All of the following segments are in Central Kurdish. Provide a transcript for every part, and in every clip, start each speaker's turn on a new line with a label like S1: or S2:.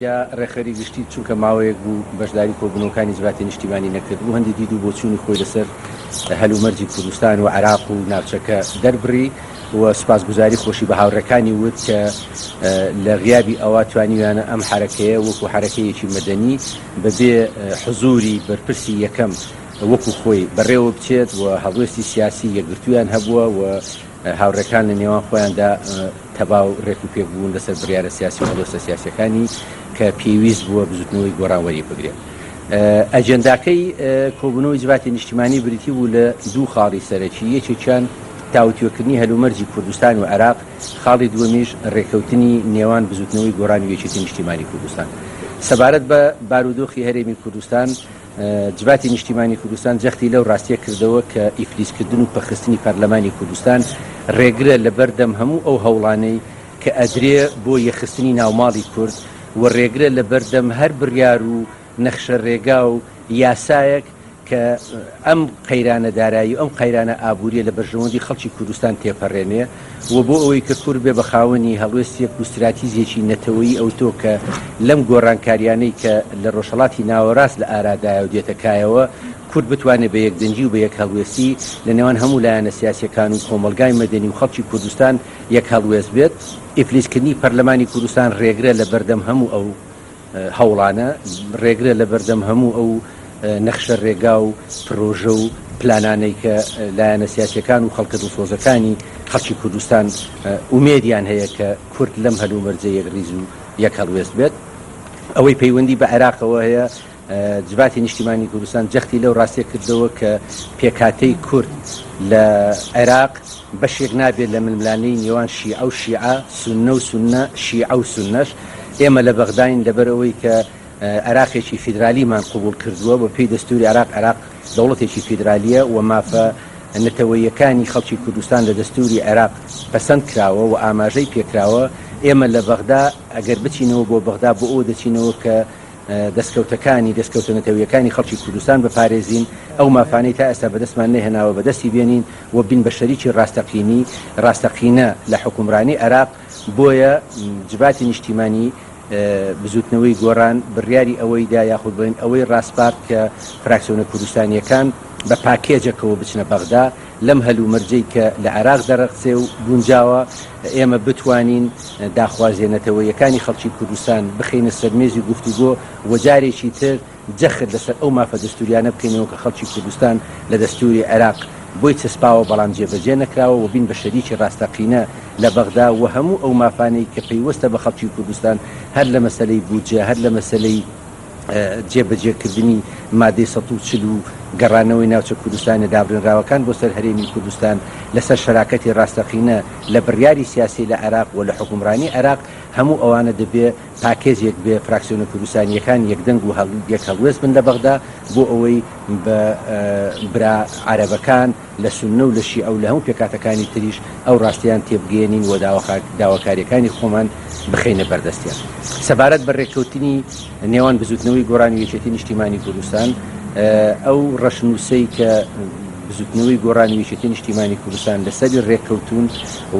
S1: یا ڕێخەری گشتی چونکە ماوەیەک بوو بەشداری کۆبوونەوەکانی زراعتی نیشتیمانی نەکرد و هەندی دید و بۆچوونی خۆی لەسەر هەلومەرجی کوردستان و عێراق و ناوچەکە دەربڕی و سوپاسگوزاری خۆشی بە هاوڕێکانی وت کە لە غیابی ئەوە توانیویانە ئەم حرەکەیە وەکو حرەکەیەکی مەدەنی بەبێ حزوری بەرپرسی یەکەم وەکو خۆی بەڕێوە بچێت و هەڵوێستی سیاسی یەکگرتویان هەبووە و هاوڕێکان لە نێوان خۆیاندا تەواو ڕێک و پێک بوون لەسەر بڕیارە سیاسی و هەڵوێستە سیاسیەکانی کە پێویست بووە بزوتنەوەی گۆڕانوەری بگرێت. ئەجەنداکەی کۆبوونەوەی زراعتی نیشتیمانی بریتی بوو لە دوو خاڵی سەرەکی، یەکێکیان تاوتوێکردنی هەلومەرجی کوردستان و عێراق، خاڵی دووەمیش ڕێکەوتنی نێوان بزوتنەوەی گۆڕانی و یەکێتی نیشتیمانی کوردستان. سەبارەت بە بارودۆخی هەرێمی کوردستان، جباتی نیشتیمانی کوردستان جەختی لەو ڕاستیە کردەوە کە ئیفلیسکردن و پەخستنی پەرلەمانی کوردستان ڕێگرە لە بەردەم هەموو ئەو هەوڵانەی کە ئەدرێ بۆ یەخستنی ناوماڵی کورد و ڕێگرە لە بەردەم هەر بڕیار و نەخشە ڕێگا و یاسایەک کە ئەم قەیرانە دارایی و ئەم قەیرانە ئابووریە لە بەرژەوەندی خەڵکی کوردستان تێپەڕێنێ و بۆ ئەوەی کە کورد بێ بە خاوەنی هەڵوێستێک و استراتیزیەکی نەتەوەیی ئەو تۆ کە لەم گۆڕانکاریانەی کە لە ڕۆژهەڵاتی ناوەڕاست لە ئارادایە و دێتەکایەوە کورد بتوانێت بە یەکدەنگی و بە یەک هەڵوێستی لە نێوان هەموو لایەنە سیاسیەکان و کۆمەلگای مەدەنی و خەڵکی کوردستان یەک هەڵوێست بێت. ئیفلیسکردنی پەرلەمانی کوردستان ڕێگرە لە بەردەم هەموو ئەو هەوڵانە، ڕێگرە لە بەردەم هەموو ئەو نەخشە ڕێگا و پرۆژە و پلانانەی کە لایەنە سیاسیەکان و خەڵکە دڵسۆزەکانی خەڵکی کوردستان ئومێدیان هەیە کە کورد لەم هەلومەرجە یەکریز و یەک هەڵوێست بێت. ئەوەی پەیوەندی بە عێراقەوە هەیە، جباتی نیشتیمانی کوردستان جەختی لەو ڕاستیە کردەوە کە پێکاتەی کورد لە عێراق بەشێک نابێت لە ململانەی نێوان شیعە و شیعە، سونە و سونە، شیعە و سونەش. ئێمە لە بەغداین لەبەرەوەی کە عێراقێکی فیدرالیمان قبول کردووە بە پێی دەستوری عێراق دەوڵەتێکی فیدرالیە و مافە نەتەوەیەکانی خەڵکی کوردستان لە دەستوری عێراق پەسەند کراوە و ئاماژەی پێکراوە. ئێمە لە بەغدا ئەگەر بچینەوە بۆ بەغدا بۆ ئەو دەچینەوە کە دەستکەوتە نەتەوەیەکانی خەڵکی کوردستان بپارێزین، ئەو مافانەی تا ئێستا بەدەستمان نەهێناوە بەدەستی بێنین و بین بە شەریکی ڕاستەقینە لە حکومڕانی عێراق. بۆیە جباتی نیشتیمانی بزوتنەوەی گۆڕان بڕیاری ئەوەی دا یاخود بڵێن ئەوەی ڕاستپارت کە فراکسیۆنە کوردستانیەکان بە پاکێجەکەوە بچنە بەغدا لەم هەلومەرجەی کە لە عێراق دەرەقسێ و گونجاوە ئێمە بتوانین داخوازێنەتەوەیەکانی خەڵکی کوردستان بخینە سەرمێزی گفتوگۆ و جارێکی تر جەخت لەسەر ئەو مافە دەستوریانە بکەینەوە کە خەڵکی کوردستان لە دەستوری عێراق بۆی چەسپاوە بەڵام جێبەجێ نەکراوە و بین بە شەریکی ڕاستەقینە لە بەغدا و هەموو ئەو مافانەی کە پەیوەستە بە خەڵکی کوردستان هەر لە مەسەلەی بودجە، هەر لە مەسەلەی جێبەجێکردنی مادەی 140 و گەڕانەوەی ناوچە کوردستانە دابرێنراوەکان بۆ سەر هەرێمی کوردستان لەسەر شەراکەتی ڕاستەقینە لە بڕیاری سیاسی لە عێراق و لە حکومڕانی عێراق، هەموو ئەوانە دەبێ پاکێزێک بێ فراکسیۆنە کوردستانیەکان یەکدەنگ و یەک هەڵوێست بن لە بەغدا بۆ ئەوەی بە برا عەرەبەکان لە سونە و لە شیعە و لە هەموو پێکاتەکانی تریش ئەو ڕاستیان تێبگەێنین و داواکاریەکانی خۆمان بخینە بەردەستیان. سەبارەت بە ڕێککەوتنی نێوان بزوتنەوەی گۆڕانی و یەکێتی نیشتیمانی کوردستان، ئەو ڕەشنووسەی کە بزوتنەوەی گۆڕانی و یەکێتی نیشتیمانی کوردستان لەسەری ڕێککەوتون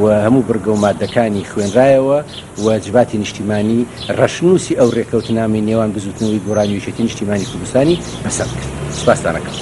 S1: و هەموو بڕگە و مادەکانی خوێنرایەوە و جباتی نیشتیمانی ڕەشنووسی ئەو ڕێککەوتنامی نێوان بزوتنەوەی گۆڕانی و یەکێتی نیشتیمانی کوردستانی پەسەند کرد. سوپاسدانەکەم.